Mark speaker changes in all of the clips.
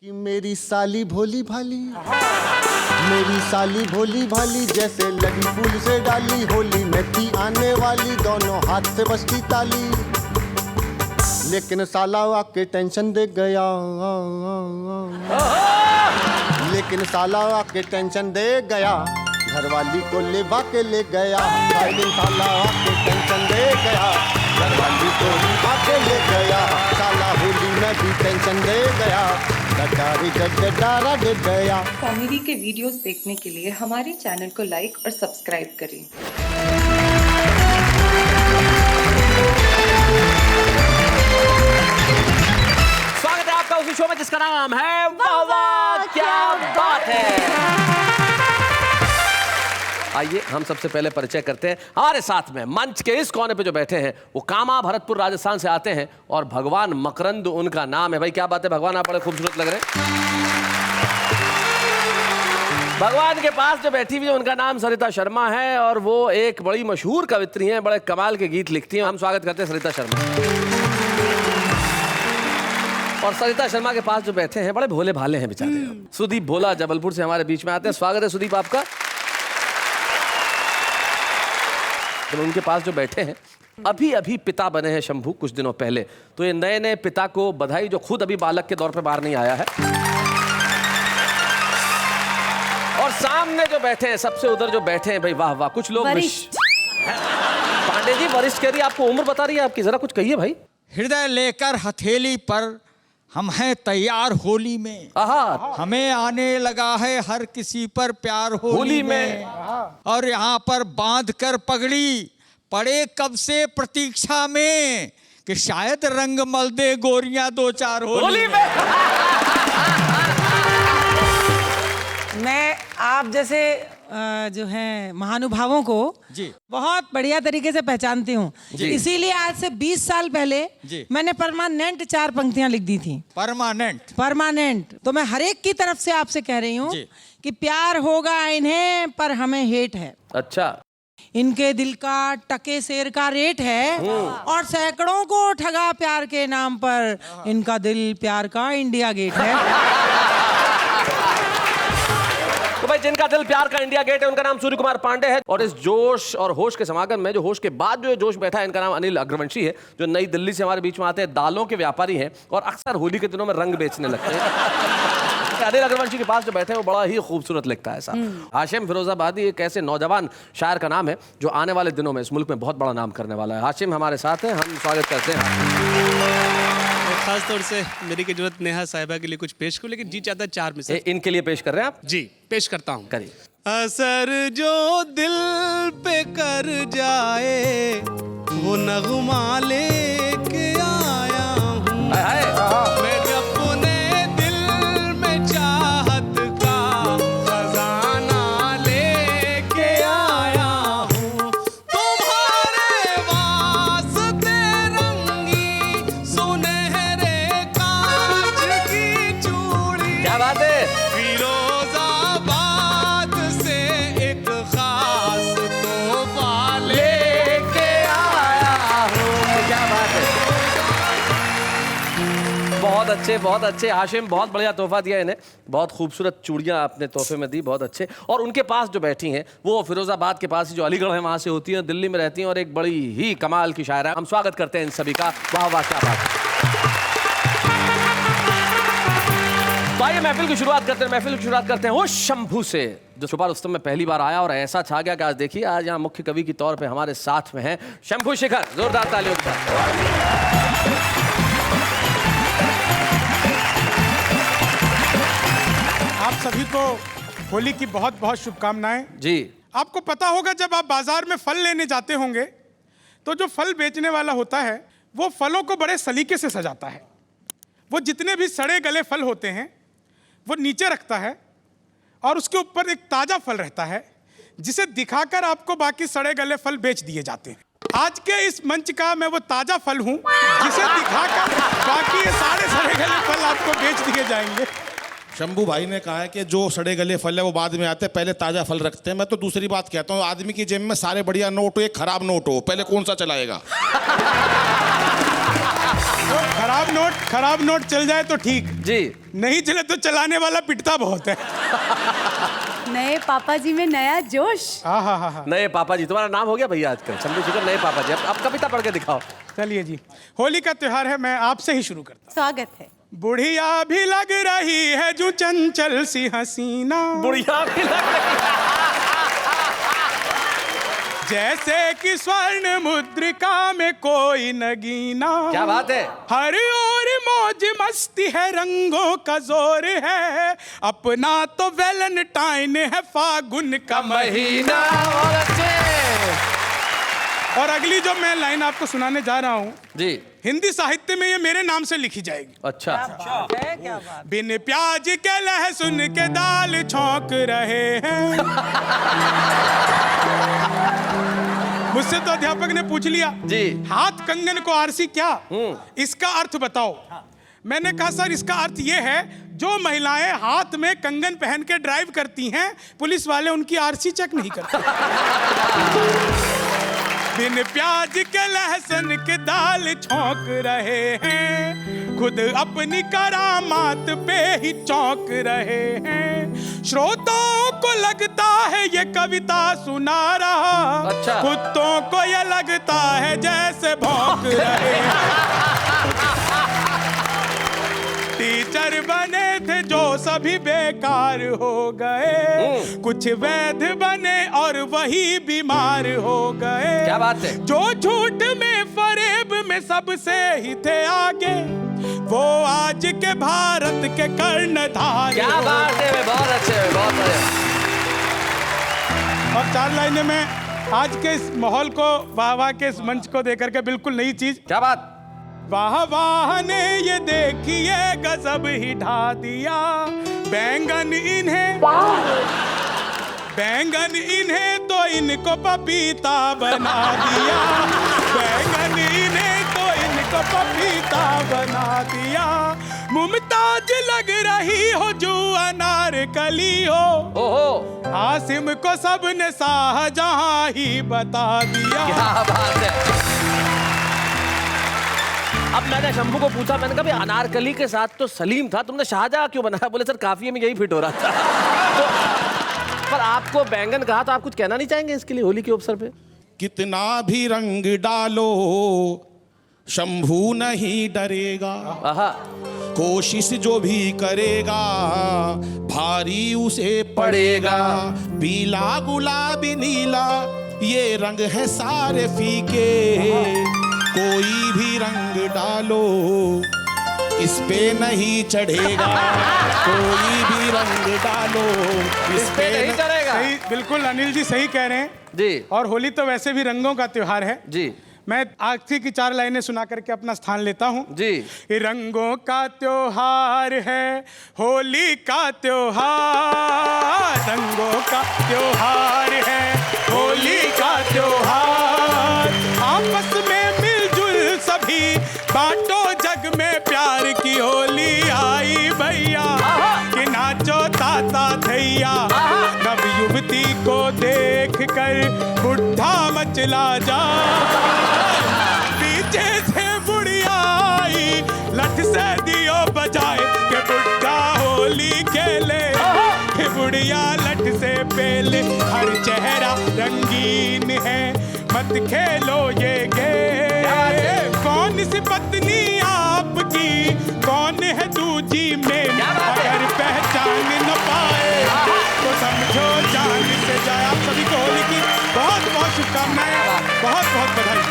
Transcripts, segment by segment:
Speaker 1: कि मेरी साली भोली भाली, मेरी साली भोली भाली, जैसे लगी फूल से डाली, होली में थी आने वाली, दोनों हाथ से बजती ताली, लेकिन साला आके टेंशन दे गया, लेकिन साला आके टेंशन दे गया, घरवाली को लेवा के ले गया, लेकिन साला आके टेंशन दे गया, घरवाली को लेवा के ले गया, साला होली में भी टेंशन दे गया, डरा दे गया।
Speaker 2: कॉमेडी के वीडियोस देखने के लिए हमारे चैनल को लाइक और सब्सक्राइब करें।
Speaker 3: स्वागत है आपका उसी शो में जिसका नाम है वाह वाह क्या बात है। आइए हम सबसे पहले परिचय करते हैं। हमारे साथ में मंच के इस कोने पे जो बैठे हैं वो कामा भरतपुर राजस्थान से आते हैं और भगवान मकरंद उनका नाम है। भाई क्या बात है भगवान, आप बड़े खूबसूरत लग रहे हैं। भगवान के पास जो बैठी हुई है उनका नाम सरिता शर्मा है और वो एक बड़ी मशहूर कवित्री हैं, बड़े कमाल के गीत लिखती हैं। हम स्वागत करते हैं सरिता शर्मा। और सरिता शर्मा के पास जो बैठे हैं बड़े भोले भाले हैं बेचारे, सुदीप भोला जबलपुर से हमारे बीच में आते हैं। स्वागत है सुदीप आपका। तो उनके पास जो बैठे हैं अभी अभी पिता बने हैं शंभू कुछ दिनों पहले, तो ये नए नए पिता को बधाई, जो खुद अभी बालक के दौर पे बाहर नहीं आया है। और सामने जो बैठे हैं, सबसे उधर जो बैठे हैं, भाई वाह वाह, कुछ लोग पांडे जी वरिष्ठ कह रही है, आपको उम्र बता रही है आपकी, जरा कुछ कहिए भाई।
Speaker 4: हृदय लेकर हथेली पर हम हैं तैयार होली में, हमें आने लगा है हर किसी पर प्यार होली में। और यहाँ पर बांध कर पगड़ी पड़े कब से प्रतीक्षा में कि शायद रंग मल दे गोरियां दो चार होली में।
Speaker 5: मैं आप जैसे जो है महानुभावों को
Speaker 4: जी
Speaker 5: बहुत बढ़िया तरीके से पहचानती हूँ, इसीलिए आज से 20 साल पहले मैंने परमानेंट 4 पंक्तियां लिख दी थी। परमानेंट। तो मैं हर एक की तरफ से आपसे कह रही हूँ कि प्यार होगा इन्हें पर हमें हेट है।
Speaker 3: अच्छा।
Speaker 5: इनके दिल का टके शेर का रेट है और सैकड़ों को ठगा प्यार के नाम पर, इनका दिल प्यार का इंडिया गेट है।
Speaker 3: तो भाई जिनका दिल प्यार का इंडिया गेट है उनका नाम सूर्य कुमार पांडे है। और इस जोश और होश के समागम में जो होश के बाद जो जोश बैठा है, इनका नाम अनिल अग्रवंशी है, जो नई दिल्ली से हमारे बीच में आते हैं, दालों के व्यापारी हैं और अक्सर होली के दिनों में रंग बेचने लगते हैं। अनिल अग्रवंशी के पास जो बैठे हैं वो बड़ा ही खूबसूरत लिखता है साहब। हाशिम फिरोजाबादी एक ऐसे नौजवान शायर का नाम है जो आने वाले दिनों में इस मुल्क में बहुत बड़ा नाम करने वाला है। हाशिम हमारे साथ हैं, हम स्वागत करते हैं।
Speaker 6: खास तौर से मेरी की जरूरत नेहा साहिबा के लिए कुछ पेश करूं, लेकिन जी चाहता है 4 में से।
Speaker 3: इनके लिए पेश कर रहे हैं आप?
Speaker 6: जी पेश करता हूं।
Speaker 3: करिए।
Speaker 6: असर जो दिल पे कर जाए वो नगमा लेके आया हूं, मैं अपने दिल में चाहत का खजाना लेके आया हूं, तुम्हारे वास्ते रंगी सुनहरे कांच की चूड़ी।
Speaker 3: क्या बात है। बहुत अच्छे हाशिम, बहुत बढ़िया तोहफा दिया इन्हें, बहुत खूबसूरत चूड़ियां आपने तोहफे में दी, बहुत अच्छे। और उनके पास जो बैठी हैं वो फिरोजाबाद के पास ही जो अलीगढ़ है वहां से होती हैं, दिल्ली में रहती हैं और एक बड़ी ही कमाल की शायरा। हम स्वागत करते हैं इन सभी का। वाह वाह क्या बात है। तो आइए महफिल की शुरुआत करते हैं वो शंभू से, जो छुपा रुस्तम में पहली बार आया और ऐसा छा गया कि आज देखिए आज यहाँ मुख्य कवि के तौर पे हमारे साथ में हैं शंभू शेखर। जोरदार तालियों के साथ।
Speaker 7: आप सभी को होली की बहुत बहुत शुभकामनाएं।
Speaker 3: जी।
Speaker 7: आपको पता होगा जब आप बाजार में फल लेने जाते होंगे तो जो फल बेचने वाला होता है वो फलों को बड़े सलीके से सजाता है। वो जितने भी सड़े गले फल होते हैं वो नीचे रखता है और उसके ऊपर एक ताजा फल रहता है जिसे दिखाकर आपको बाकी सड़े गले फल बेच दिए जाते हैं। आज के इस मंच का मैं वो ताजा फल हूं जिसे दिखाकर बाकी ये सारे सड़े गले फल आपको बेच दिए जाएंगे।
Speaker 8: शंभू भाई ने कहा है कि जो सड़े गले फल है वो बाद में आते हैं, पहले ताजा फल रखते हैं। मैं तो दूसरी बात कहता हूँ, आदमी की जेब में सारे बढ़िया नोट हो, एक खराब नोट हो, पहले कौन सा चलाएगा?
Speaker 7: खराब नोट चल जाए तो ठीक
Speaker 3: जी,
Speaker 7: नहीं चले तो चलाने वाला पिटता बहुत है।
Speaker 9: नए पापा जी में नया जोश।
Speaker 7: हाँ।
Speaker 3: नए पापा जी, तुम्हारा नाम हो गया भैया आजकल, शंभू शेखर नए पापा जी। अब कविता पढ़ के दिखाओ।
Speaker 7: चलिए जी, होली का त्योहार है, मैं आपसे ही शुरू करता हूँ।
Speaker 9: स्वागत है।
Speaker 7: बुढ़िया भी लग रही है जो चंचल सी हसीना,
Speaker 3: बुढ़िया भी लग रही
Speaker 7: जैसे कि स्वर्ण मुद्रिका में कोई नगीना।
Speaker 3: क्या बात है।
Speaker 7: हर ओर मौज मस्ती है, रंगों का जोर है, अपना तो वैलेंटाइन है, फागुन का महीना।
Speaker 3: और अच्छे।
Speaker 7: और अगली जो मैं लाइन आपको सुनाने जा रहा हूँ
Speaker 3: जी,
Speaker 7: हिंदी साहित्य में ये मेरे नाम से लिखी जाएगी।
Speaker 3: अच्छा।
Speaker 7: बिन प्याज के लहसुन के दाल छौंक रहे हैं। मुझसे तो अध्यापक ने पूछ लिया
Speaker 3: जी,
Speaker 7: हाथ कंगन को आरसी क्या, इसका अर्थ बताओ। मैंने कहा सर इसका अर्थ ये है जो महिलाएं हाथ में कंगन पहन के ड्राइव करती हैं, पुलिस वाले उनकी आरसी चेक नहीं करते। बिन प्याज के लहसुन के दाल छौंक रहे हैं, खुद अपनी करामात पे ही चौंक रहे हैं। श्रोताओं को लगता है ये कविता सुना रहा,
Speaker 3: अच्छा।
Speaker 7: कुत्तों को ये लगता है जैसे भौंक रहे हैं। टीचर बने थे जो सभी बेकार हो गए, कुछ वैध बने और वही बीमार हो गए।
Speaker 3: क्या बात है।
Speaker 7: जो झूठ में फरेब में सबसे ही थे आगे, वो आज के भारत के कर्णधार।
Speaker 3: क्या बात है, बहुत अच्छे, बहुत बढ़िया।
Speaker 7: और 4 लाइनें में आज के इस माहौल को, वाह वाह के इस मंच को देकर के बिल्कुल नई चीज।
Speaker 3: क्या बात।
Speaker 7: वाह वाह ने ये देखिए गजब ही ढा दिया, बैंगन इन्हें तो इनको पपीता बना दिया, बैंगन इन्हें तो इनको पपीता बना दिया। मुमताज लग रही हो जो अनारकली हो,
Speaker 3: ओहो,
Speaker 7: हासिम को सबने शाहजहां ही बता दिया।
Speaker 3: क्या बात है। अब मैंने शंभू को पूछा, मैंने कहा भाई अनारकली के साथ तो सलीम था, तुमने शाहजहां क्यों बनाया? बोले सर काफिये में यही फिट हो रहा था। तो पर आपको बैंगन कहा तो आप कुछ कहना नहीं चाहेंगे इसके लिए होली के अवसर पे?
Speaker 8: कितना भी रंग डालो शंभू नहीं डरेगा,
Speaker 3: आहा,
Speaker 8: कोशिश जो भी करेगा भारी उसे पड़ेगा। पीला गुलाबी नीला ये रंग है सारे फीके, कोई भी रंग डालो इस पे नहीं चढ़ेगा, कोई भी रंग डालो इस पे
Speaker 3: नहीं चढ़ेगा।
Speaker 7: सही, बिल्कुल अनिल जी सही कह रहे हैं
Speaker 3: जी।
Speaker 7: और होली तो वैसे भी रंगों का त्योहार है
Speaker 3: जी।
Speaker 7: मैं आखिरी की 4 लाइनें सुना करके अपना स्थान लेता हूँ
Speaker 3: जी।
Speaker 7: ये रंगों का त्योहार है होली का त्योहार, रंगों का त्योहार है होली का त्योहार। आपस में मिलजुल सभी बांटो जग में प्यार की होली आई भैया, कि नाचो ताता थैया। नव युवती को देख कर बुढ़ा मचला जा, पीछे से बुढ़िया आई लठ से दियो बजाए, के बुढ़ा होली खेले, के बुढ़िया लठ से पेले। हर चेहरा रंगीन है मत खेलो ये गेम, कौन सी पत्नी आपकी कौन है दूजी में, अगर पहचान न पाए तो समझो जान से जाए। आप सभी को होली की बहुत बहुत शुभकामनाएं, बहुत बहुत बधाई।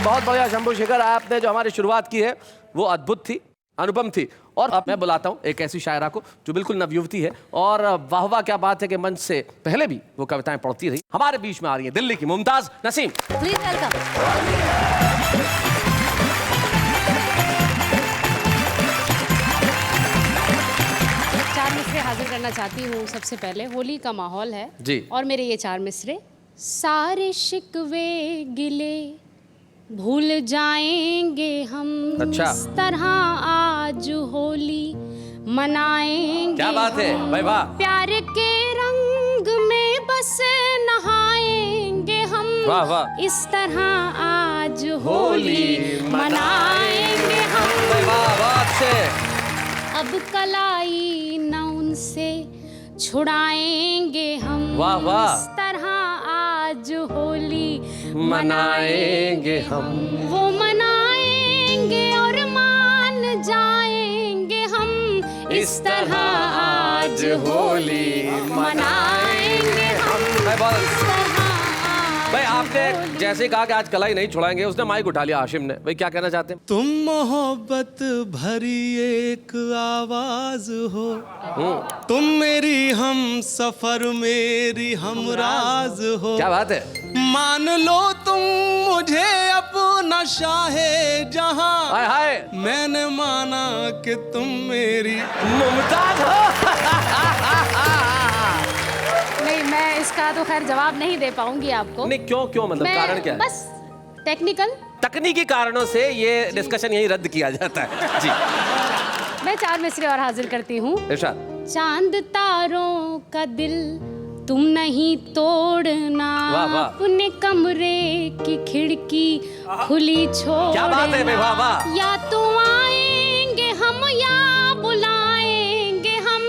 Speaker 3: बहुत बढ़िया शंभू शेखर, आपने जो हमारी शुरुआत की है वो अद्भुत थी, अनुपम थी। और अब मैं बुलाता हूँ एक ऐसी शायरा को जो बिल्कुल नवयुवती है, और वाह वाह क्या बात है कि मंच से पहले भी वो कविताएं पढ़ती रही। हमारे बीच में आ रही है दिल्ली की मुमताज नसीम।
Speaker 9: Please welcome.
Speaker 10: चार मिसरे हाजिर करना चाहती हूँ। सबसे पहले होली का माहौल है
Speaker 3: जी।
Speaker 10: और मेरे ये 4 मिसरे। सारे शिकवे गिले भूल जाएंगे हम,
Speaker 3: अच्छा।
Speaker 10: इस तरह आज होली मनाएंगे।
Speaker 3: क्या बात है भाई, वाह।
Speaker 10: प्यार के रंग में बस नहाएंगे
Speaker 3: वाह, वाह।
Speaker 10: इस तरह आज होली मनाएंगे हम।
Speaker 3: वाह वाह से
Speaker 10: अब कलाई न उनसे छुड़ाएंगे हम।
Speaker 3: वाह, वाह।
Speaker 10: इस तरह आज होली
Speaker 3: मनाएंगे हम।
Speaker 10: वो मनाएंगे और मान जाएंगे हम। इस तरह आज होली मनाएंगे हम।
Speaker 3: भाई आपने जैसे कहा कि आज कलाई नहीं छुड़ाएंगे, उसने माइक उठा लिया हाशिम ने। भाई क्या कहना चाहते हैं?
Speaker 6: तुम मोहब्बत भरी एक आवाज हो, तुम मेरी हम सफर मेरी हमराज हो।
Speaker 3: क्या बात है।
Speaker 6: मान लो तुम मुझे अपना शाहे जहां,
Speaker 3: हाय हाय
Speaker 6: मैंने माना कि तुम मेरी
Speaker 3: मुमताज हो।
Speaker 10: नहीं, मैं इसका तो खैर जवाब नहीं दे पाऊंगी आपको।
Speaker 3: नहीं क्यों क्यों मतलब कारण क्या है?
Speaker 10: बस टेक्निकल
Speaker 3: तकनीकी कारणों से ये डिस्कशन यही रद्द किया जाता है जी।
Speaker 10: मैं 4 मिसरे और हाजिर करती हूँ।
Speaker 3: इरशाद।
Speaker 10: चांद तारों का दिल तुम नहीं तोड़ना,
Speaker 3: वाह, वाह।
Speaker 10: अपने कमरे की खिड़की खुली छोड़ना।
Speaker 3: क्या बात है, वाह, वाह।
Speaker 10: या तो आएंगे हम या बुलाएंगे हम।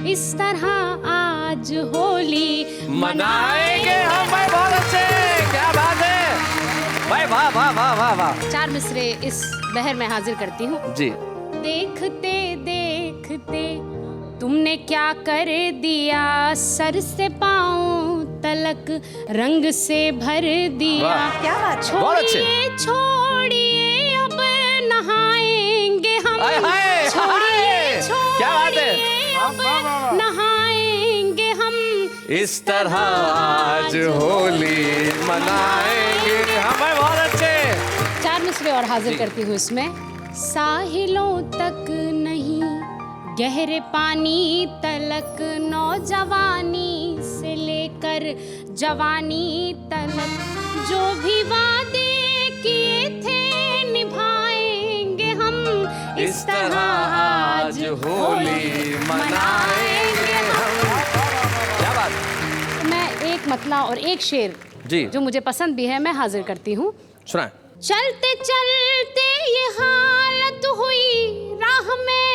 Speaker 10: इस तरह आज होली
Speaker 3: मनाएंगे हम। भाई बहुत अच्छे, क्या बात है भाई, वाह वाह वाह वाह वाह।
Speaker 10: 4 मिसरे इस बहर में हाजिर करती हूँ
Speaker 3: जी।
Speaker 10: देखते देखते तुमने क्या कर दिया, सर से पाँव तलक रंग से भर दिया।
Speaker 3: वाह।
Speaker 10: क्या बात।
Speaker 3: बहुत अच्छे।
Speaker 10: छोड़िए छोड़िए अब नहाएंगे हम।
Speaker 3: हाय, हाय,
Speaker 10: छोड़िए
Speaker 3: क्या बात है।
Speaker 10: छोड़िए अब नहाएंगे हम।
Speaker 3: इस तरह आज होली मनाएंगे हम। भाई बहुत अच्छे।
Speaker 10: 4 मिसरे और हाजिर करती हूँ इसमें। साहिलों तक नहीं गहरे पानी तलक, नौजवानी से लेकर जवानी तलक, जो भी वादे किए थे निभाएंगे हम। इस तरह आज होली मनाएंगे हम।
Speaker 3: क्या बात।
Speaker 10: मैं एक मतला और एक शेर
Speaker 3: जी
Speaker 10: जो मुझे पसंद भी है मैं हाजिर करती हूँ।
Speaker 3: सुनाए।
Speaker 10: चलते चलते ये हालत हुई राह में,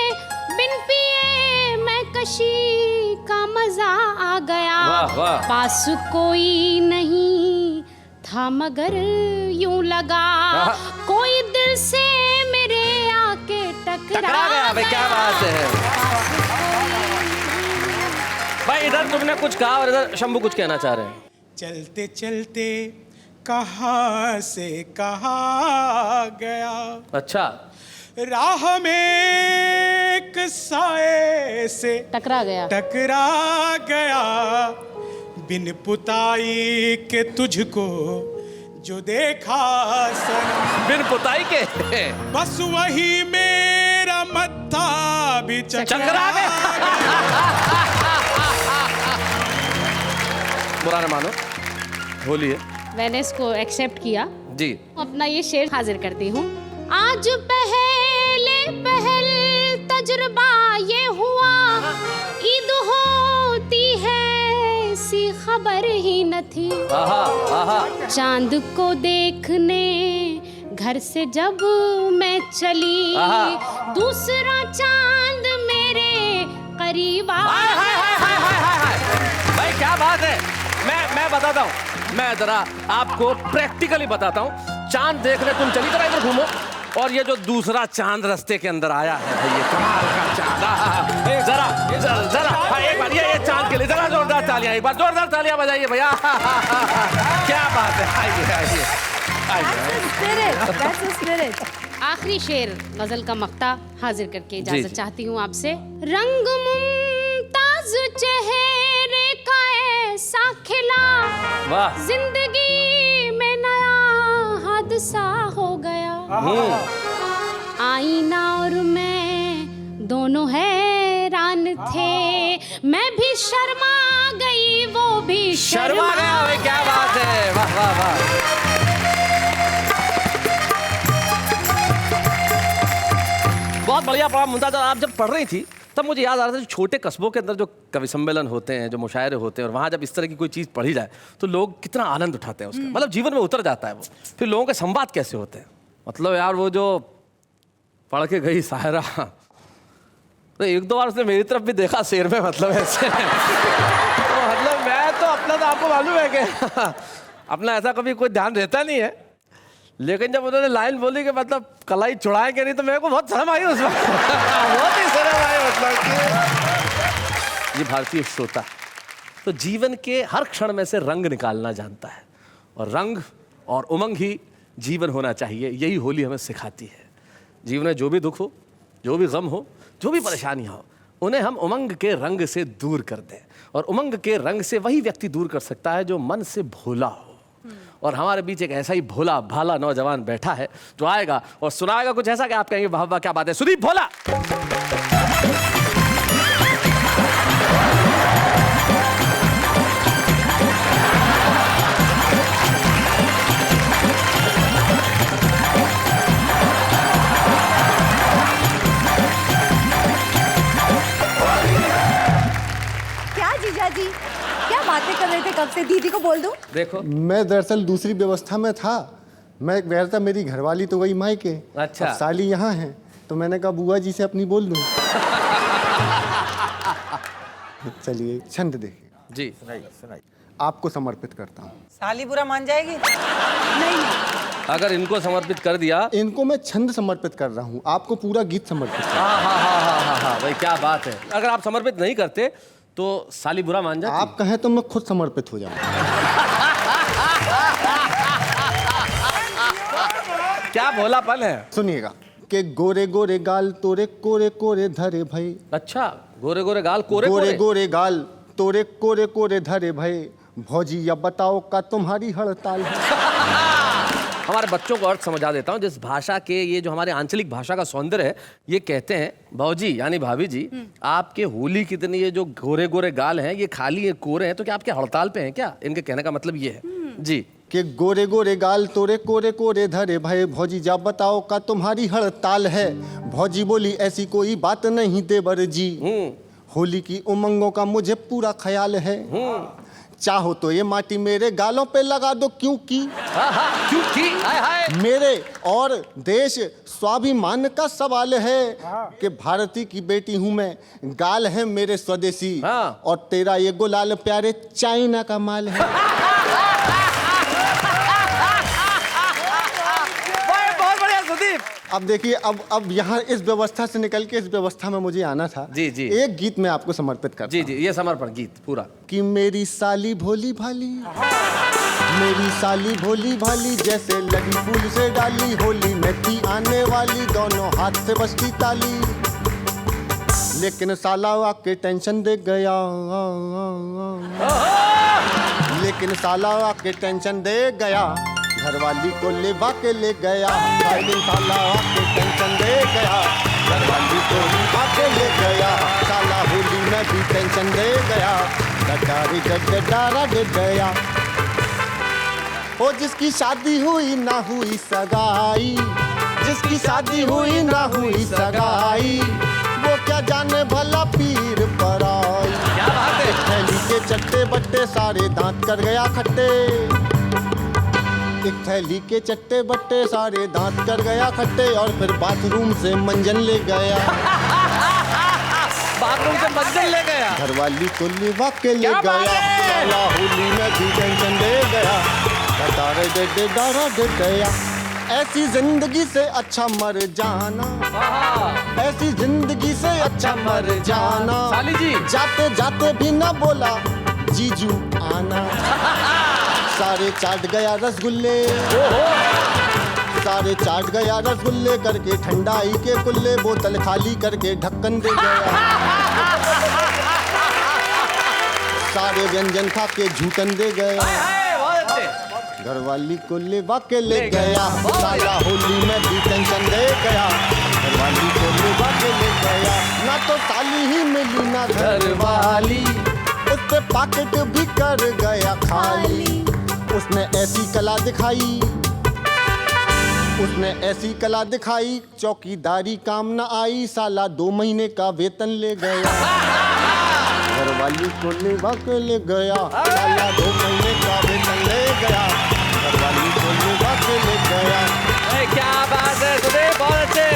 Speaker 10: बिन पिए मैं कशी का मजा आ गया।
Speaker 3: वाह, वाह।
Speaker 10: पास कोई नहीं था मगर यूं लगा कोई दिल से मेरे आके टकरा
Speaker 3: गया। भाई क्या बात है भाई। इधर तुमने कुछ कहा और इधर शंभू कुछ कहना चाह रहे हैं।
Speaker 7: चलते चलते कहाँ से कहाँ गया,
Speaker 3: अच्छा।
Speaker 7: राह में एक साए से
Speaker 10: टकरा
Speaker 7: गया, बिन पुताई के तुझको जो देखा सनम।
Speaker 3: बिन पुताई के
Speaker 7: बस वही मेरा मत्था भी
Speaker 3: चकरा गया। बुरा न मानो, होली है।
Speaker 10: मैंने इसको एक्सेप्ट किया
Speaker 3: जी।
Speaker 10: अपना ये शेर हाजिर करती हूँ। आज पहल तजुर्बा ये हुआ, ईद होती है सी खबर ही न थी। चांद को देखने घर से जब मैं चली, दूसरा चांद मेरे करीब
Speaker 3: भाई क्या बात है। मैं बताता हूँ, मैं जरा आपको प्रैक्टिकली बताता हूँ। चांद देखने तुम चली, जरा इधर घूमो, और ये जो दूसरा चांद रास्ते के अंदर आया है भाई, ये कमाल का चांद। जरा एक बार ये चांद के लिए जरा जोरदार तालियां, एक बार जोरदार तालियां बजाइए भैया। क्या बात है। आइए।
Speaker 10: आखिरी शेर गजल का मक्ता हाजिर करके इजाजत चाहती हूँ आपसे। रंग मुमताज चेहरे का ऐसा खिला, जिंदगी में नया हादसा हो गया। आईना और मैं दोनों हैरान थे, मैं भी शर्मा गई वो भी शर्मा
Speaker 3: गया। क्या बात है, वाह वाह वाह। बहुत बढ़िया पढ़ा मुमताज। आप जब पढ़ रही थी तब मुझे याद आ रहा था छोटे कस्बों के अंदर जो कवि सम्मेलन होते हैं, जो मुशायरे होते हैं, और वहाँ जब इस तरह की कोई चीज़ पढ़ी जाए तो लोग कितना आनंद उठाते हैं उसका, मतलब जीवन में उतर जाता है वो। फिर लोगों के संवाद कैसे होते हैं, मतलब यार वो जो पढ़ के गई शायरा, तो एक दो बार उसने मेरी तरफ भी देखा शेर में, मतलब ऐसे तो मतलब मैं तो अपना, तो आपको मालूम है कि अपना ऐसा कभी कोई ध्यान रहता नहीं है, लेकिन जब उन्होंने लाइन बोली कि मतलब कलाई चुड़ाएंगे नहीं, तो मेरे को बहुत शर्म आई उसमें बहुत ही शर्म आई, मतलब कि ये भारतीय श्रोता तो जीवन के हर क्षण में से रंग निकालना जानता है, और रंग और उमंग ही जीवन होना चाहिए। यही होली हमें सिखाती है। जीवन में जो भी दुख हो, जो भी गम हो, जो भी परेशानियाँ हो, उन्हें हम उमंग के रंग से दूर कर दें, और उमंग के रंग से वही व्यक्ति दूर कर सकता है जो मन से भोला हो। और हमारे बीच एक ऐसा ही भोला भाला नौजवान बैठा है जो आएगा और सुनाएगा कुछ ऐसा कि आप कहेंगे वाह वाह क्या बात है। सुदीप भोला।
Speaker 9: क्या जीजा जी, क्या बातें कर रहे थे कब से? दीदी को बोल दूं?
Speaker 3: देखो
Speaker 1: मैं दरअसल दूसरी व्यवस्था में था। मैं कह रहा था मेरी घरवाली तो वही मायके,
Speaker 3: अच्छा।
Speaker 1: अब साली यहाँ है, तो मैंने कहा बुआ जी से अपनी बोल दूं। चलिए छंद देखिए
Speaker 3: जी, सुनाइए।
Speaker 1: आपको समर्पित करता हूँ।
Speaker 5: साली बुरा मान जाएगी?
Speaker 9: नहीं,
Speaker 3: अगर इनको समर्पित कर दिया,
Speaker 1: इनको मैं छंद समर्पित कर रहा हूँ, आपको पूरा गीत समर्पित कर रहा
Speaker 3: हाँ भाई क्या बात है। अगर आप समर्पित नहीं करते तो साली बुरा मान
Speaker 1: हूँ।
Speaker 3: जाती।
Speaker 1: आप कहें तो मैं खुद समर्पित हो जाऊँ।
Speaker 3: क्या भोलापन है।
Speaker 1: सुनिएगा कि गोरे गोरे गाल तोरे कोरे कोरे धरे भाई।
Speaker 3: अच्छा, गोरे गोरे गाल कोरे
Speaker 1: गोरे
Speaker 3: कोरे
Speaker 1: गोरे गाल तोरे कोरे कोरे धरे भाई, भौजी अब बताओ का तुम्हारी हड़ताल है।
Speaker 3: हमारे बच्चों को अर्थ समझा देता हूँ। जिस भाषा के, ये जो हमारे आंचलिक भाषा का सौंदर्य है, ये कहते हैं भौजी यानी भाभी जी, आपके होली कितनी ये जो गोरे गोरे गाल हैं ये खाली ये कोरे हैं, तो क्या आपके हड़ताल पे हैं क्या? इनके कहने का मतलब ये है जी
Speaker 1: कि गोरे गोरे गाल तोरे कोरे कोरे धरे भाई, भौजी जा बताओ का तुम्हारी हड़ताल है। भौजी बोली ऐसी कोई बात नहीं देवर जी, होली की उमंगों का मुझे पूरा ख्याल है। चाहो तो ये माटी मेरे गालों पे लगा दो, क्योंकि
Speaker 3: क्योंकि हाय हाय
Speaker 1: मेरे और देश स्वाभिमान का सवाल है कि भारती की बेटी हूं मैं, गाल है मेरे स्वदेशी, और तेरा ये गुलाल प्यारे चाइना का माल है।
Speaker 3: बहुत बढ़िया सुदीप।
Speaker 1: अब देखिए, अब यहाँ इस व्यवस्था से निकल के इस व्यवस्था में मुझे आना था।
Speaker 3: जी जी,
Speaker 1: एक गीत मैं आपको समर्पित करता हूं।
Speaker 3: जी, ये समर्पण गीत पूरा।
Speaker 1: कि मेरी साली भोली भाली, मेरी साली भोली भाली, जैसे लगी फूल से डाली, होली में थी आने वाली, दोनों हाथ से बजती ताली, लेकिन साला आके टेंशन दे गया, लेकिन साला आके टेंशन दे गया, घरवाली को लेवा के ले गया, लेकिन साला आके टेंशन दे गया, घरवाली को लेवा के ले गया, साला होली में भी टेंशन दे गया, डरा दे गया। ओ जिसकी शादी हुई ना हुई सगाई, जिसकी शादी हुई ना हुई सगाई, वो क्या जाने भला पीर पर आई।
Speaker 3: क्या बात है।
Speaker 1: थैली के चट्टे बट्टे सारे दांत कर गया खट्टे, एक थैली के चट्टे बट्टे सारे दांत कर गया खट्टे, और फिर बाथरूम से मंजन ले गया,
Speaker 3: बाथरूम से मंजन ले गया,
Speaker 1: घरवाली को लेवा के ले गया, साला होली में भी टेंशन दे गया, डारा दे गया। ऐसी जिंदगी से अच्छा मर जाना, ऐसी जिंदगी से अच्छा मर जाना,
Speaker 3: साली जी
Speaker 1: जाते जाते भी ना बोला जीजू आना, सारे चाट गया रसगुल्ले, सारे चाट गया रसगुल्ले करके, ठंडाई के कुल्ले बोतल खाली करके ढक्कन दे गया, सारे व्यंजन खा के झूठन दे गया, घरवाली को लेवा के ले गया, साला होली में भी टेंशन दे गया, घरवाली को लेवा के ले गया, ना तो साली ही मिली ना घरवाली, उससे पॉकेट भी कर गया खाली, उसने ऐसी कला दिखाई, उसने ऐसी कला दिखाई चौकीदारी काम न आई, साला 2 महीने का वेतन ले गया। घरवाली को लेवा के ले गया, साला 2 महीने का वेतन ले गया। घरवाली को लेवा के ले गया।
Speaker 3: क्या बात है सुदेव, बहुत अच्छे।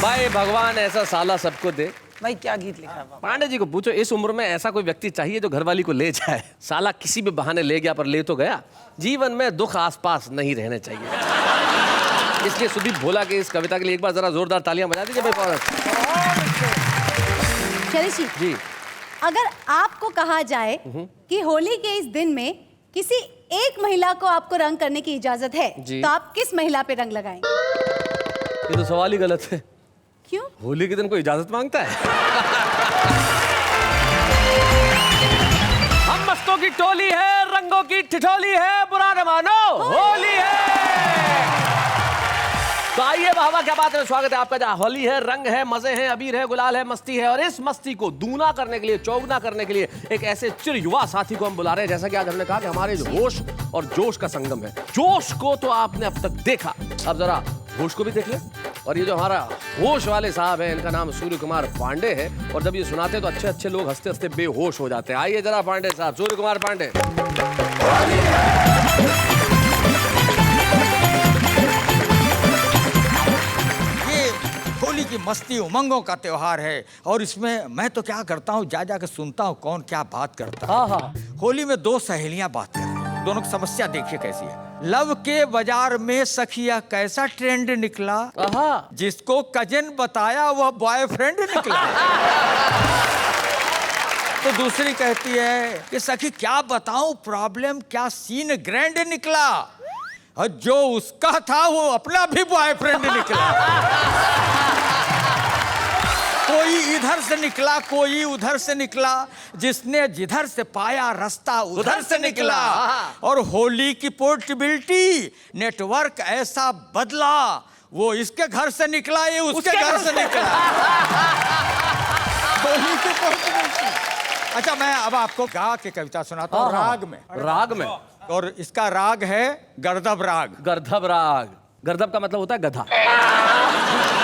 Speaker 3: भाई भगवान ऐसा साला सबको दे।
Speaker 5: भाई क्या गीत लिखा है?
Speaker 3: पांडे जी को पूछो, इस उम्र में ऐसा कोई व्यक्ति चाहिए जो घरवाली को ले जाए। साला किसी भी बहाने ले गया, पर ले तो गया। जीवन में दुख आसपास नहीं रहने चाहिए। इसलिए सुदीप भोला के इस कविता के लिए एक बार जरा जोरदार तालियां बजा दीजिए भाई।
Speaker 9: शैलेश जी, अगर आपको कहा जाए कि होली के इस दिन में किसी एक महिला को आपको रंग करने की इजाजत है, तो आप किस महिला पे रंग लगाएंगे?
Speaker 3: ये तो सवाल ही गलत है।
Speaker 9: क्यों?
Speaker 3: होली के दिन कोई इजाजत मांगता है? हम मस्तों की टोली है, रंगों की ठिठोली है, बुरा न मानो होली है। तो आइए बाबा, क्या बात है, स्वागत है आपका। जहाँ होली है, रंग है, मजे हैं, अबीर है, गुलाल है, मस्ती है, और इस मस्ती को दूना करने के लिए, चौगुना करने के लिए एक ऐसे चिर युवा साथी को हम बुला रहे हैं। जैसा कि आज हमने कहा कि हमारे जो होश और जोश का संगम है। जोश को तो आपने अब तक देखा, अब जरा होश को भी देख ले। और ये जो हमारा होश वाले साहब हैं, इनका नाम सूर्य कुमार पांडे है। और जब ये सुनाते हैं तो अच्छे अच्छे लोग हंसते हंसते बेहोश हो जाते हैं। आइए जरा पांडे साहब, सूर्य कुमार पांडे।
Speaker 4: ये होली की मस्ती उमंगों का त्योहार है, और इसमें मैं तो क्या करता हूँ, जा जा के सुनता हूँ कौन क्या बात करता है।
Speaker 3: हाँ।
Speaker 4: होली में 2 सहेलियां बात कर रही हैं, दोनों की समस्या देखिए कैसी है। लव के बाजार में सखिया कैसा ट्रेंड निकला, जिसको कजन बताया वह बॉयफ्रेंड निकला। तो दूसरी कहती है कि सखी क्या बताऊं प्रॉब्लम, क्या सीन ग्रैंड निकला, और जो उसका था वो अपना भी बॉयफ्रेंड निकला। कोई इधर से निकला, कोई उधर से निकला, जिसने जिधर से पाया रास्ता उधर से निकला। और होली की पोर्टेबिलिटी नेटवर्क ऐसा बदला, वो इसके घर से निकला, ये उसके घर से निकला। होली की पोर्टेबिलिटी। अच्छा, मैं अब आपको गा के कविता सुनाता हूँ राग में।
Speaker 3: राग में?
Speaker 4: और इसका राग है गर्दभ राग।
Speaker 3: गर्दभ राग, गर्दभ का मतलब होता है गधा।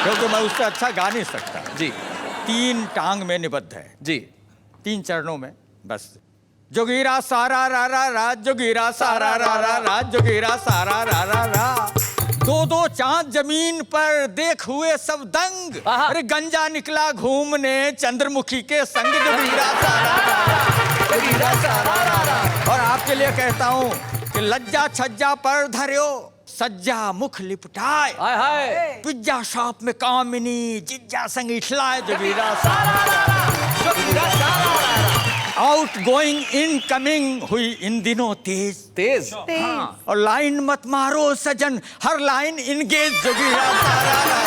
Speaker 4: क्योंकि मैं उससे अच्छा गा नहीं सकता
Speaker 3: जी।
Speaker 4: 3 टांग में निबद्ध है
Speaker 3: जी,
Speaker 4: 3 चरणों में बस। जोगीरा सारा रा रा रा, जोगीरा सारा रा रा रा, जोगीरा सारा रा रा रा। 2-2 चांद जमीन पर देख हुए सब दंग, अरे गंजा निकला घूमने चंद्रमुखी के संग। जोगीरा सारा रा रा, जोगीरा सारा रा रा। और आपके लिए कहता हूँ कि लज्जा छज्जा पर धर्यो, सज्जा मुख लिपटाए,
Speaker 3: हाय हाय।
Speaker 4: पिज्जा शॉप में कामिनी जिज्जा संग इठलाए। जोगीरा सारा रा रा, जोगीरा सारा रा रा। आउट गोइंग इन कमिंग हुई इन दिनों तेज
Speaker 3: तेज।
Speaker 4: हाँ। और लाइन मत मारो सजन, हर लाइन इंगेज। जोगीरा सारा रा रा,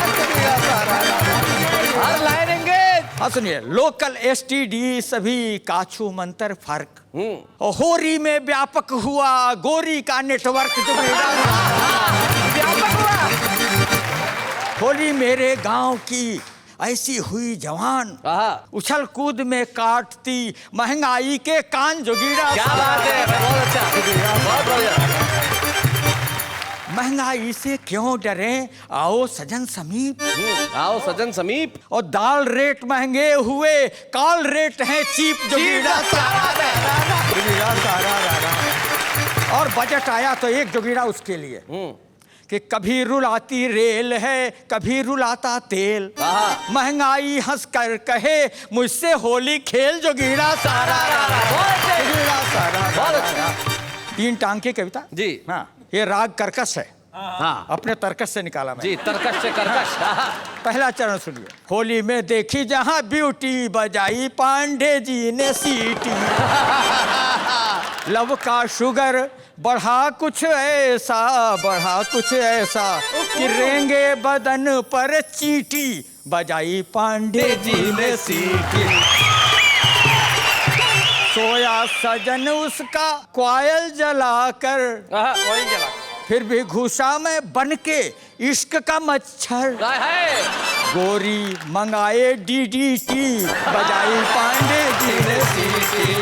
Speaker 4: जोगीरा सारा रा रा, हर लाइन इंगेज। हाँ सुनिए, लोकल एसटीडी सभी काछू मंतर फर्क, और होरी में व्यापक हुआ गोरी का नेटवर्क। व्यापक हुआ होली मेरे गांव की ऐसी हुई जवान, उछल कूद में काटती महंगाई के कान। जोगीरा
Speaker 3: क्या बात है, बहुत अच्छा, बहुत बढ़िया।
Speaker 4: महंगाई से क्यों डरे, आओ सजन समीप,
Speaker 3: आओ सजन समीप।
Speaker 4: और दाल रेट महंगे हुए, कॉल रेट है चीप। जोगीरा सारा रा रा, जोगीरा सारा रा रा। और बजट आया तो एक जोगीरा उसके लिए कि कभी रुलाती रेल है, कभी रुलाता तेल, महंगाई हंस कर कहे मुझसे होली खेल। जोगीरा सारा रा रा, जोगीरा सारा रा रा। 3 टांग की कविता
Speaker 3: जी।
Speaker 4: हाँ, ये राग कर्कश है। हाँ, अपने तर्कश से निकाला मैं
Speaker 3: जी, तर्कश से कर्कश।
Speaker 4: पहला चरण सुनिए। होली में देखी जहां ब्यूटी, बजाई पांडे जी ने सीटी। लव का शुगर बढ़ा कुछ ऐसा, बढ़ा कुछ ऐसा कि रेंगे बदन पर चीटी, बजाई पांडे जी ने सीटी। सोया सजन उसका क्वायल जलाकर,
Speaker 3: वही जला,
Speaker 4: फिर भी घुसा मैं बन के इश्क का मच्छर।
Speaker 3: काय है?
Speaker 4: गोरी मंगाए डीडीटी, बजाई पांडे जी ने सीटी।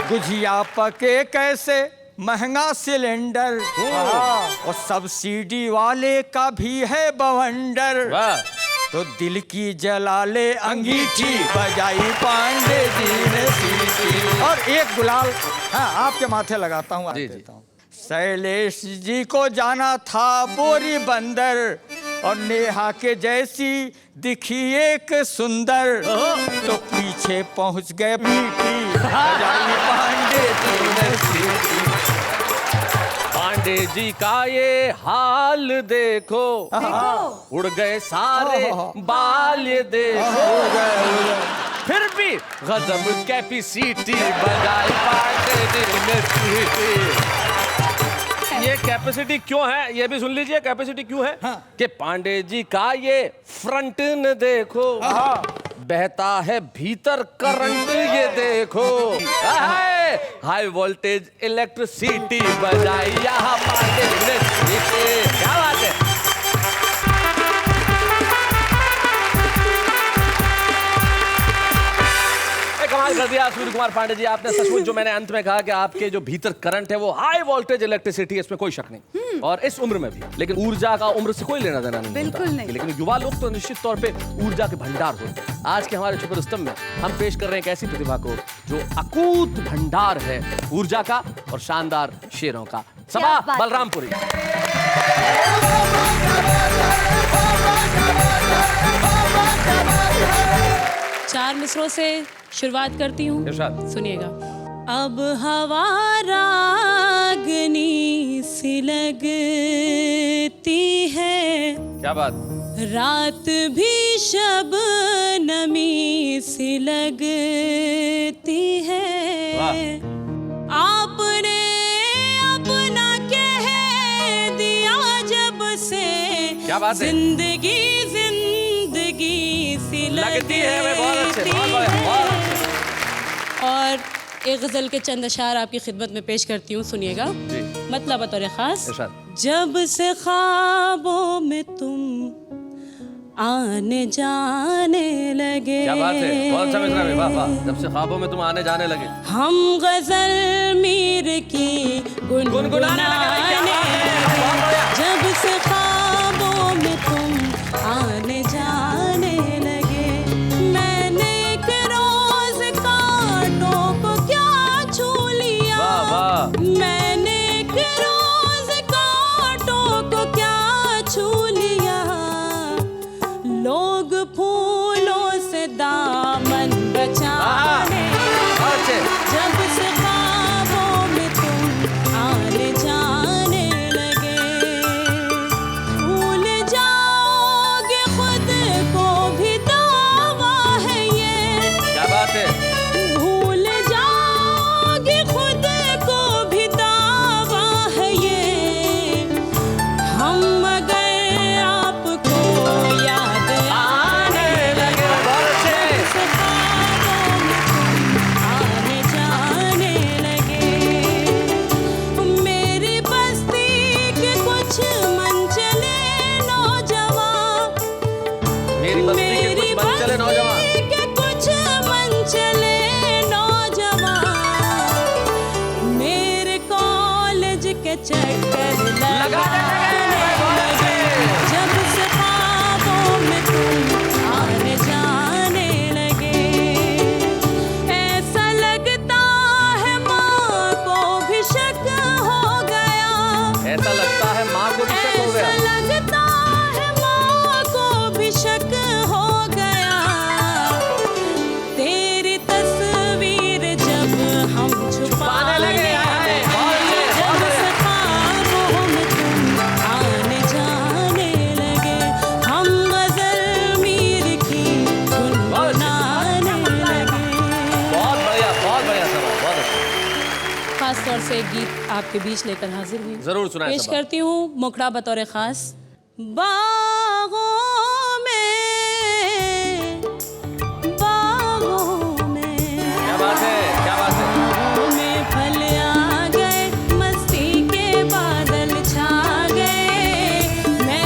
Speaker 4: गुझिया पके कैसे महंगा सिलेंडर, और सब्सिडी वाले का भी है बवंडर। तो दिल की जला ले अंगीठी, बजाई पांडे जी ने सीटी। और एक गुलाल हाँ आपके माथे लगाता हूँ, देता हूँ। शैलेश जी को जाना था बोरी बंदर, और नेहा के जैसी दिखी एक सुंदर, तो पीछे पहुंच गए पीटी, बजाई पांडे जी ने सीटी।
Speaker 3: पांडे जी का ये हाल देखो, उड़ गए सारे बाल ये देखो, फिर भी गजब कैपेसिटी, बजाई पांडे जी ने सीटी। ये कैपेसिटी क्यों है, ये भी सुन लीजिए कैपेसिटी क्यों है। कि पांडे जी का ये फ्रंट न देखो, बहता है भीतर करंट ये देखो, हाई वोल्टेज इलेक्ट्रिसिटी, बजाई यहाँ पांडे ने सीटी। क्या बात है। कमाल कर दिया सूर्य कुमार पांडे जी आपने, सचमुच जो मैंने अंत में कहा कि आपके जो भीतर करंट है वो हाई वोल्टेज इलेक्ट्रिसिटी है, इसमें कोई शक नहीं, और इस उम्र में भी। लेकिन ऊर्जा का उम्र से कोई लेना देना नहीं,
Speaker 9: बिल्कुल नहीं।
Speaker 3: लेकिन युवा लोग तो निश्चित तौर पे ऊर्जा के भंडार होते हैं। आज के हमारे छुपे रुस्तम में हम पेश कर रहे हैं एक ऐसी प्रतिभा को जो अकूत भंडार है ऊर्जा का और शानदार शेरों का। सबा बलरामपुरी।
Speaker 10: चार मिसरों से शुरुआत करती हूँ, सुनिएगा। अब हवा रागनी सी लगती है,
Speaker 3: क्या बात।
Speaker 10: रात भी शबनमी सी लगती है, आपने अपना कह दिया जब से,
Speaker 3: क्या बात है।
Speaker 10: जिंदगी जिंदगी सी लगती है।
Speaker 3: बहुत अच्छे, बहुत अच्छे।
Speaker 10: और एक गजल के चंद अशार आपकी खिदमत में पेश करती हूँ, सुनिएगा। मतलब बतौर खास। जब से ख्वाबों में तुम आने जाने लगे,
Speaker 3: क्या बात है, बहुत अच्छा मिसरा है, वाह वाह। जब से ख्वाबों में तुम आने जाने लगे,
Speaker 10: हम गजल मीर की गुनगुनाने लगे। जब से ख्वाबों में तुम आने जाने लगे, मैंने एक रोज कांटों को क्या छू लिया, मैंने एक रोज कांटों को क्या छू लिया, लोग फूलों से दामन बचाने, जब से ख्वाबों में तुम आने जाने लगे, भूल जाओगे खुद को भी दावा है ये,
Speaker 3: क्या बात है,
Speaker 10: भूल जाओगे खुद को भी दावा है ये, हम मगर आपको याद आने लगे, जब से ख्वाबों में तुम आने जाने लगे, मेरी बस्ती के कुछ मनचले नौजवान,
Speaker 3: मेरी बस्ती के कुछ मनचले नौजवान,
Speaker 10: के कुछ मनचले नौजवान, मेरे कॉलेज के चक्कर लगाने लगे, जब से ख्वाबों में तुम आने जाने लगे, ऐसा लगता है माँ को भी शक हो गया,
Speaker 3: ऐसा लगता है माँ को भी शक हो गया,
Speaker 10: ऐसा लगता है माँ को भी शक हो गया, तेरी तस्वीर जब हम छुपाने लगे, जब से ख्वाबों में तुम आने जाने लगे, हम गजल मीर की गुनगुनाने लगे।
Speaker 3: बहुत बढ़िया सब, बहुत अच्छा।
Speaker 10: खास तौर से एक गीत आपके बीच लेकर हाजिर हुई,
Speaker 3: जरूर सुनाएं
Speaker 10: पेश
Speaker 3: सबा।
Speaker 10: करती हूँ मुखड़ा बतौर खास। बागों में
Speaker 3: क्या बात है, क्या बात है,
Speaker 10: में फल आ गए, मस्ती के बादल छा गए, मैं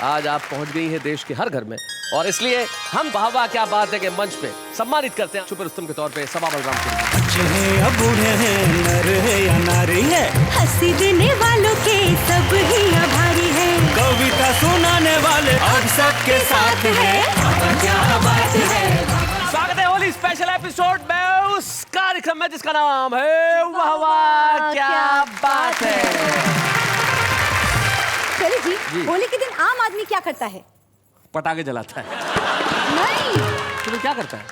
Speaker 3: आज आप पहुंच गई हैं देश के हर घर में और इसलिए हम वाह वाह क्या बात है के मंच पे सम्मानित करते हैं सुपर रुस्तम के तौर पे सबा बलराम को।
Speaker 11: बच्चे हैं या बूढ़े हैं, नर है या नारी है,
Speaker 12: हंसी देने वालों के सब ही आभारी है,
Speaker 11: कविता सुनाने वाले अब सबके साथ है। क्या बात है।
Speaker 3: स्वागत है होली स्पेशल एपिसोड में उस कार्यक्रम में जिसका नाम है वाह वाह क्या बात है।
Speaker 9: चलिए जी, होली के दिन आम आदमी क्या करता है?
Speaker 3: पटाखे जलाता है।
Speaker 9: नहीं,
Speaker 3: तो क्या करता है?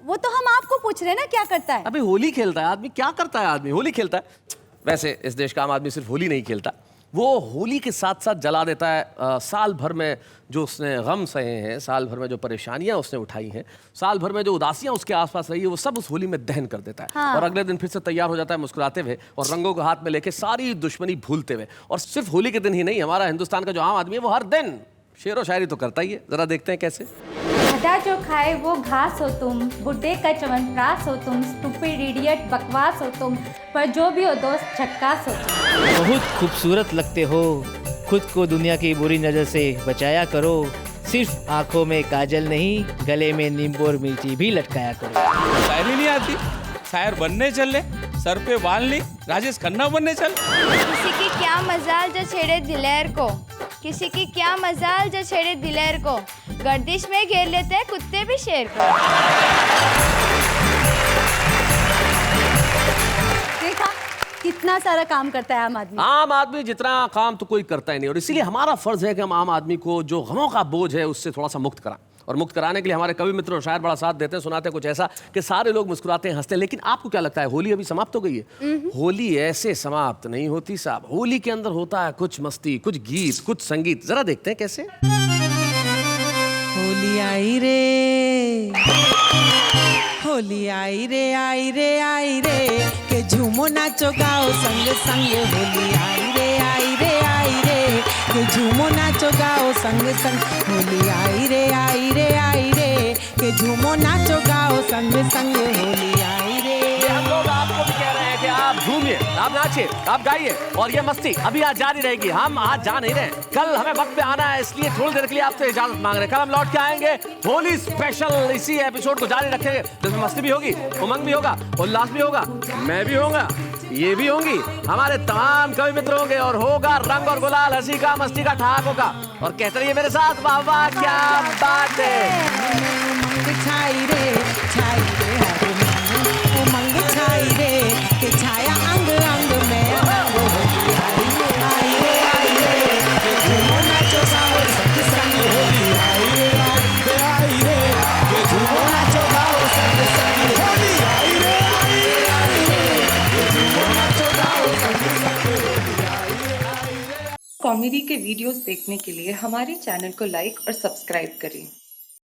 Speaker 9: वो तो हम आपको पूछ रहे हैं ना, क्या करता है?
Speaker 3: अबे होली खेलता है आदमी। क्या करता है आदमी? होली खेलता है। वैसे इस देश का आम आदमी सिर्फ होली नहीं खेलता, वो होली के साथ साथ जला देता है साल भर में जो उसने गम सहे हैं, साल भर में जो परेशानियां उसने उठाई हैं, साल भर में जो उदासियां उसके आसपास रही है, वो सब उस होली में दहन कर देता है।
Speaker 9: हाँ।
Speaker 3: और अगले दिन फिर से तैयार हो जाता है मुस्कुराते हुए और रंगों को हाथ में लेके सारी दुश्मनी भूलते हुए। और सिर्फ होली के दिन ही नहीं, हमारा हिंदुस्तान का जो आम आदमी है वो हर दिन शेर व शायरी तो करता ही है। जरा देखते हैं कैसे।
Speaker 12: आधा जो खाए वो घास हो तुम, बुड्ढे का च्यवनप्राश हो तुम, स्टूपिड इडियट बकवास हो तुम, पर जो भी हो दोस्त झक्कास हो तुम।
Speaker 13: बहुत खूबसूरत लगते हो, खुद को दुनिया की बुरी नज़र से बचाया करो, सिर्फ आंखों में काजल नहीं गले में नींबू और मिर्ची भी लटकाया करो।
Speaker 14: शायरी नहीं आती, शायर बनने चल ले, सर पे बाल नहीं, राजेश खन्ना बनने चल।
Speaker 12: किसी की क्या मजाल जो छेड़े दिलेर को, किसी की क्या मजाल जो छेड़े दिलेर को, गर्दिश में घेर लेते हैं कुत्ते भी शेर को।
Speaker 9: देखा कितना सारा काम करता है आम आदमी।
Speaker 3: आम आदमी जितना काम तो कोई करता ही नहीं, और इसीलिए हमारा फर्ज है कि हम आम आदमी को जो गमों का बोझ है उससे थोड़ा सा मुक्त कराएं। और मुक्त कराने के लिए हमारे कवि मित्र और शायर बड़ा साथ देते हैं, सुनाते हैं कुछ ऐसा कि सारे लोग मुस्कुराते हैं, हंसते हैं। लेकिन आपको क्या लगता है होली अभी समाप्त हो गई है? होली ऐसे समाप्त नहीं होती साहब। होली के अंदर होता है कुछ मस्ती, कुछ गीत, कुछ संगीत। जरा देखते हैं कैसे।
Speaker 5: होली आई रे, होली आई रे, आई रे, आई रे, के झूमो नाचो गाओ संग संग। होली आई रे, आई रे, आई रे, के झूमो नाचो गाओ संग संग। होली आई रे, आई रे, आई रे, के झूमो नाचो गाओ संग संग। होली आई रे।
Speaker 3: हम लोग आपको भी कह रहे हैं कि आप झूमिए, आप नाचिए, आप गाइए, और ये मस्ती अभी आज जारी रहेगी। हम आज जा नहीं रहे, कल हमें वक्त पे आना है, इसलिए थोड़ी देर के लिए आपसे इजाजत मांग रहे हैं। कल हम लौट के आएंगे होली स्पेशल, इसी एपिसोड को जारी रखेंगे जिसमें मस्ती भी होगी, उमंग भी होगा, उल्लास भी होगा, मैं भी होगा, ये भी होंगी, हमारे तमाम कवि मित्र होंगे, और होगा रंग और गुलाल, हंसी का, मस्ती का, ठहाकों का। और कहते रहिए मेरे साथ वाह वाह क्या बात है।
Speaker 5: छाई रे, छाई रे, हर मन उमंग छाई रे, के छाया अंग अंग में अंग। होली आई रे, आई रे, के झूमो नाचो गाओ संग संग। होली आई रे, आई रे, के झूमो नाचो गाओ संग संग। होली आई रे, आई रे, के झूमो नाचो गाओ संग संग।
Speaker 2: कॉमेडी के वीडियोस देखने के लिए हमारे चैनल को लाइक और सब्सक्राइब करें।